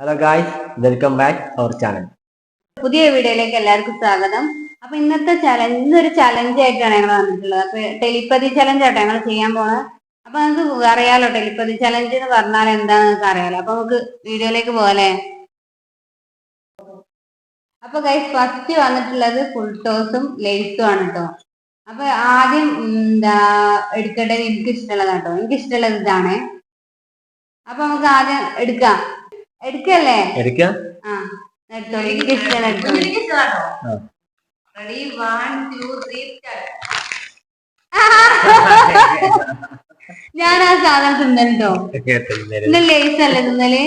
Hello guys, welcome back our channel. പുതിയ വീഡിയോയിലേക്ക് എല്ലാവർക്കും സ്വാഗതം. അപ്പൊ ഇന്നത്തെ ഇന്നൊരു ചലഞ്ച് ആയിട്ടാണ് ഞങ്ങൾ വന്നിട്ടുള്ളത്. അപ്പൊ ടെലിപ്പതി ചലഞ്ച് ആട്ടോ ഞങ്ങൾ ചെയ്യാൻ പോണത്. അപ്പൊ നമുക്ക് അറിയാലോ ടെലിപ്പതി ചലഞ്ച് എന്ന് പറഞ്ഞാൽ എന്താന്ന് നിങ്ങൾക്ക് അറിയാലോ. അപ്പൊ നമുക്ക് വീഡിയോയിലേക്ക് പോകല്ലേ. അപ്പൊ ഗൈസ് ഫസ്റ്റ് വന്നിട്ടുള്ളത് ഫുൾ ടോസും ലേസും ആണ് കേട്ടോ. അപ്പൊ ആദ്യം എടുക്കേണ്ടത് എനിക്ക് ഇഷ്ടമുള്ളതാണ് കേട്ടോ. എനിക്ക് ഇഷ്ടമുള്ളത് ഇതാണ്. അപ്പൊ നമുക്ക് ആദ്യം എടുക്കല്ലേ. ആ എടുത്തോളൂ, എനിക്ക് ഇഷ്ടമാണ് എടുത്തോളൂ. Ready, 1, 2, 3, start. ഞാൻ ആ സാധനം തിന്നല്ലോ. ഇന്ന് ലേസ് അല്ലേ തിന്നല്.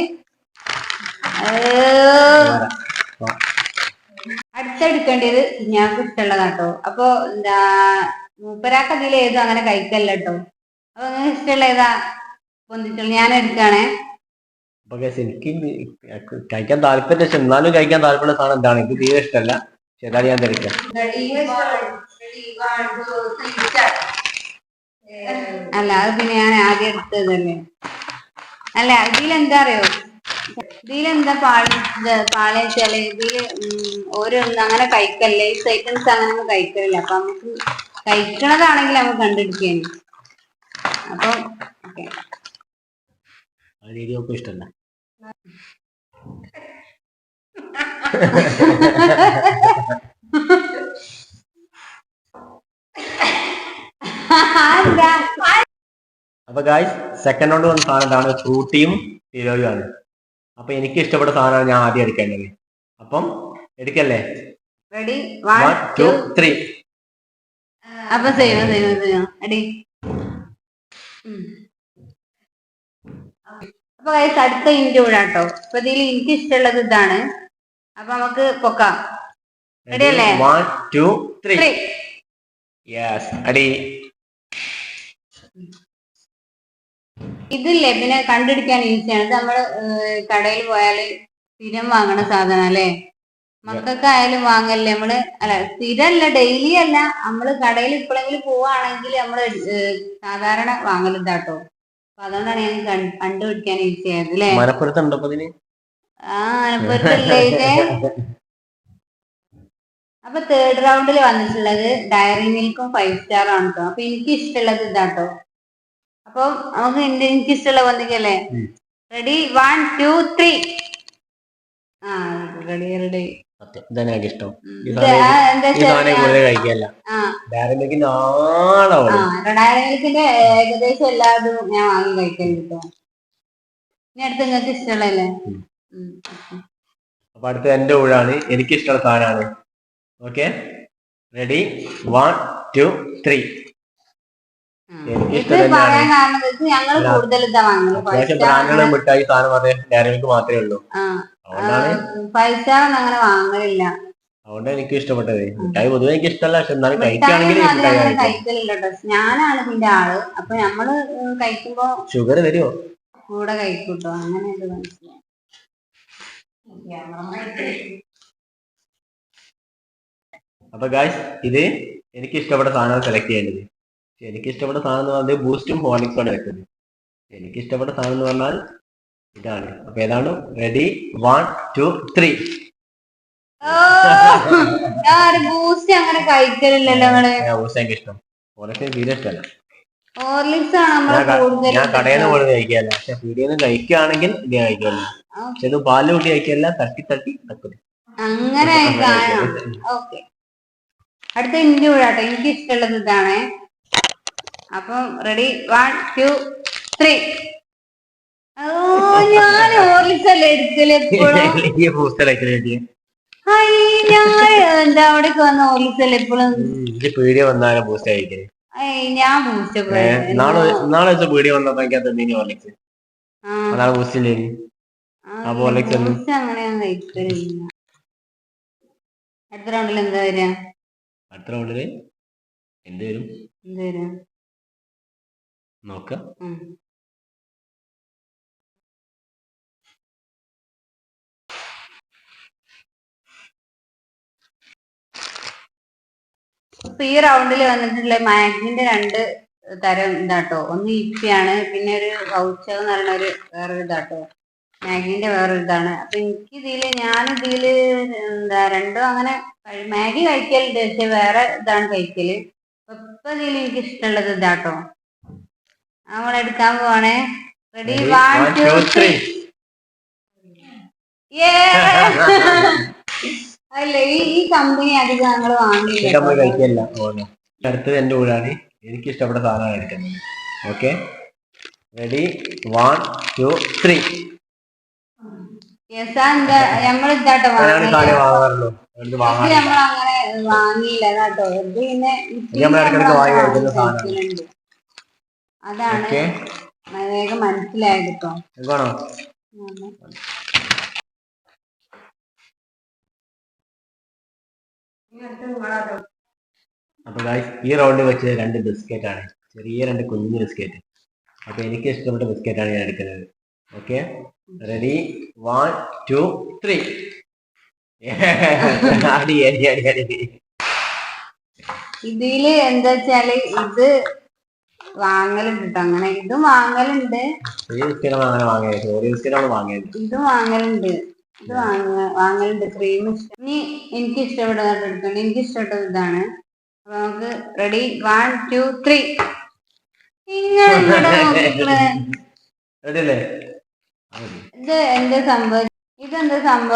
അടുത്തെടുക്കേണ്ടത് ഞങ്ങൾക്ക് ഇഷ്ടമുള്ളതാട്ടോ. അപ്പൊ മൂപ്പരാക്ക് അതിൽ ഏതും അങ്ങനെ കഴിക്കല്ല കേട്ടോ. അപ്പൊ അങ്ങനെ ഇഷ്ടമുള്ള ഏതാ പൊന്തിച്ചുള്ളൂ, ഞാൻ എടുക്കാണേ. എനിക്ക് കഴിക്കാൻ താല്പര്യം, എന്നാലും കഴിക്കാൻ താല്പര്യമുള്ള സാധനം എന്താണ്? എനിക്ക് തീരെ ഇഷ്ടമല്ല. ഏതായാലും ഞാൻ തിരക്കാം. അല്ല അത് പിന്നെ ഞാൻ ആദ്യം എടുത്തതല്ലേ. അല്ല ഇതിലെന്താ അറിയോ, ഇതിലെന്താ പാളെച്ചാല് ഇതില് ഓരോന്നും അങ്ങനെ കഴിക്കല്ലേ. ഈ ഐറ്റംസ് അങ്ങനെ കഴിക്കലില്ല. അപ്പൊ നമുക്ക് കഴിക്കണതാണെങ്കിൽ നമുക്ക് കണ്ടെടുക്കേന്. അപ്പൊ ഓക്കെ, ഇഷ്ടമല്ല. അപ്പൊ ഗായ്സ്, സെക്കൻഡ് റൗണ്ട് വന്ന സാധനമാണ് ഫ്രൂട്ടിയും ഫിലോയും ആണ്. അപ്പൊ എനിക്ക് ഇഷ്ടപ്പെട്ട സാധനമാണ് ഞാൻ ആദ്യം എടുക്കേണ്ടത്. അപ്പം എടുക്കല്ലേ. റെഡി, 1, 2, 3. അപ്പൊ അടി. അപ്പൊ ഗൈസ് അടുത്ത ഇൻറ്റ് വിടാട്ടോ. അപ്പൊ ഇതിൽ എനിക്ക് ഇഷ്ടമുള്ളത് ഇതാണ്. അപ്പൊ നമുക്ക് പൊക്കാം. റെഡി അല്ലേ? 1, 2, 3. യെസ്, അടി. ഇതില്ലേ പിന്നെ കണ്ടുപിടിക്കാൻ ഈസിയാണ്. ഇത് നമ്മള് കടയിൽ പോയാല് സ്ഥിരം വാങ്ങണ സാധനം അല്ലേ. മക്കൾക്കായാലും വാങ്ങല്ലേ നമ്മള്. അല്ല സ്ഥിരല്ല, ഡെയിലി അല്ല. നമ്മള് കടയിൽ ഇപ്പോഴെങ്കിലും പോവാണെങ്കിൽ നമ്മള് സാധാരണ വാങ്ങലിതാട്ടോ. അപ്പൊ അതുകൊണ്ടാണ് ഞാൻ കണ്ടുപിടിക്കാൻ ഈസി ആയത് അല്ലേ. ആ മലപ്പുറത്തല്ലേ ഇത്. അപ്പൊ തേർഡ് റൗണ്ടിൽ വന്നിട്ടുള്ളത് ഡയറി മിൽക്കും 5 സ്റ്റാർ ആണ് കേട്ടോ. അപ്പൊ എനിക്ക് ഇഷ്ടമുള്ളത് ഇതാട്ടോ. അപ്പൊ നമുക്ക് എനിക്ക് ഇഷ്ടമുള്ള വന്നിക്കല്ലേ. റെഡി, 1, 2, 3. ആ റെഡി റെഡി. ഡയറി മിൽക്കിന്റെ ഏകദേശം എല്ലാതും ഞാൻ വാങ്ങി കഴിക്കലുണ്ട്. ഇനി അടുത്ത് നിങ്ങൾക്ക് ഇഷ്ടമുള്ളല്ലേ. അപ്പൊ അടുത്ത എന്റെ ഊഴാണ്. എനിക്ക് ഇഷ്ടമുള്ള സാധനമാണ്. Okay, ready, 1, 2, 3. മിഠായി സാധനം പറയാൻ ഡയറി മിൽക്ക് മാത്രമേ ഉള്ളൂ. അതുകൊണ്ട് എനിക്ക് ഇഷ്ടപ്പെട്ടത്. മിഠായി പൊതുവെ എനിക്ക് ഇഷ്ടമല്ല, പക്ഷെ എന്നാലും കഴിക്കുകയാണെങ്കിൽ ഞാനാണ് ഇതിന്റെ ആള്. അപ്പൊ നമ്മള് കഴിക്കുമ്പോ ഷുഗർ വരുമോ കൂടെ കഴിക്കൂട്ടോ. അങ്ങനെ മനസ്സിലായി. അപ്പൊ ഗായ്സ്, ഇത് എനിക്ക് ഇഷ്ടപ്പെട്ട സാധനം സെലക്ട് ചെയ്യേണ്ടത്. എനിക്ക് ഇഷ്ടപ്പെട്ട സാധനം എന്ന് പറഞ്ഞാൽ ബൂസ്റ്റും ഹോർലിക്സും ആണ് വെക്കുന്നത്. എനിക്ക് ഇഷ്ടപ്പെട്ട സാധനം എന്ന് പറഞ്ഞാൽ ഇതാണ്. അപ്പൊ ഏതാണ്? റെഡി, 1, 2, 3. ബൂസ്റ്റ് അങ്ങനെ കഴിക്കലില്ലല്ലോ. ബൂസ്റ്റ് എനിക്ക് ഇഷ്ടം, ഹോർലിക്സ് തീരെ ഇഷ്ടമല്ല. ഞാൻ കടയിൽ നിന്ന് പോലും കഴിക്കാല്ല, പക്ഷെ പീടിയിൽ നിന്ന് കഴിക്കുകയാണെങ്കിൽ ഇത് കഴിക്കുമല്ലോ. പക്ഷെ ഇത് പാല് കൂട്ടി കഴിക്കല്ല, തട്ടി തക്കും അങ്ങനെ. ഓക്കെ, അടുത്ത ഇന്ത്യ വിടാട്ടോ. എനിക്ക് ഇഷ്ടമുള്ളത് ഇതാണ്. അപ്പം റെഡി, 1, 2, 3. ഞാൻ ഹോർലിക്സ് അല്ലേ എടുക്കല് എപ്പോഴും. എന്താ അവിടേക്ക് വന്ന ഹോർലിക്സ് അല്ലേ എപ്പോഴും. പീടിയ വന്നാലും ബൂസ്റ്റ് കഴിക്കല്. ഞാൻ ബൂസ്റ്റ് നാളെ പീടിയ വന്നപ്പോ എനിക്ക് ഹോർലിക്സ്. അതാണ് ബൂസ്റ്റില്ലേ. അങ്ങനെ കഴിക്കലില്ല. അടുത്ത റൗണ്ടിൽ എന്താ വരിക? അടുത്ത റൗണ്ടില് എന്ത് വരും നോക്കാം. ഇപ്പൊ ഈ റൗണ്ടിൽ വന്നിട്ടുള്ള മാഗിന്റെ 2 തരം ഇതാട്ടോ. ഒന്ന് ഇപ്പിയാണ്, പിന്നെ ഒരു കൗച്ച എന്ന് പറയുന്ന ഒരു വേറൊരു ഇതാട്ടോ. മാഗിന്റെ വേറൊരു ഇതാണ്. അപ്പൊ ഞാനിതില് എന്താ രണ്ടും അങ്ങനെ മാഗി കഴിക്കലുണ്ട്, പക്ഷെ വേറെ ഇതാണ് കഴിക്കല്. ഇപ്പൊ ഇതിൽ എനിക്ക് ഇഷ്ടമുള്ളത് ഇതാട്ടോ. നമ്മൾ എടുക്കാൻ പോവാണേ. റെഡി, 1 2 3. അല്ല, ഈ കമ്പനി അധികം ഞങ്ങൾ കഴിക്കില്ല. അടുത്തത് എന്റെ കൂടാണ്. എനിക്ക് ഇഷ്ടപ്പെട്ട സാധനമാണ് എടുക്കുന്നത്. Okay, ready, 1 2 3. നമ്മളിതാട്ടോ നമ്മളങ്ങനെ വാങ്ങിയില്ല കേട്ടോ. ഇത് പിന്നെ അതാണ് വേഗം മനസ്സിലായത് കേട്ടോ. അപ്പൊ ഈ റൗണ്ടിൽ വെച്ച് 2 ബിസ്ക്കറ്റ് ആണ്, ചെറിയ 2 കുഞ്ഞു ബിസ്ക്കറ്റ്. അപ്പൊ എനിക്ക് ഇഷ്ടപ്പെട്ട ബിസ്ക്കറ്റ് ആണ് ഞാൻ എടുക്കുന്നത്. Okay, ready, 1 2 3. ഇതില് എന്താ വെച്ചാല് ഇത് വാങ്ങലുണ്ട് കേട്ടോ. അങ്ങനെ ഇതും വാങ്ങലുണ്ട്, ഇതും വാങ്ങലുണ്ട്, വാങ്ങലുണ്ട്. ക്രീം ഇനി എനിക്ക് ഇഷ്ടപ്പെട്ടതായിട്ട് എടുക്കണം. എനിക്ക് ഇഷ്ടപ്പെട്ടത് ഇതാണ്. അപ്പൊ നമുക്ക് റെഡി, 1 2 3. ഇത് എന്താ സംഭവം,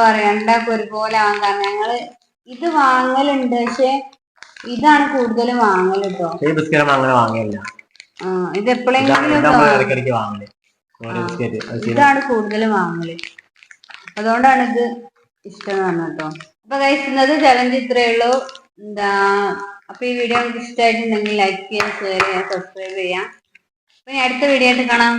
അറിയാം. രണ്ടാക്കും ഒരുപോലെ ആവാൻ കാരണം ഞങ്ങള് ഇത് വാങ്ങലുണ്ട്, പക്ഷെ ഇതാണ് കൂടുതലും വാങ്ങല് കേട്ടോ. ഇത് എപ്പോഴെങ്കിലും ഇതാണ് കൂടുതലും വാങ്ങല്, അതുകൊണ്ടാണ് ഇത് ഇഷ്ടം എന്ന് പറഞ്ഞ കേട്ടോ. അപ്പൊ കഴിക്കുന്നത് ചലഞ്ച് ഇത്രയേ ഉള്ളൂ. അപ്പൊ ഈ വീഡിയോ നിങ്ങൾക്ക് ഇഷ്ടമായിട്ടുണ്ടെങ്കിൽ ലൈക്ക് ചെയ്യാം, ഷെയർ ചെയ്യാം, സബ്സ്ക്രൈബ് ചെയ്യാം. അപ്പൊ അടുത്ത വീഡിയോ ആയിട്ട് കാണാം.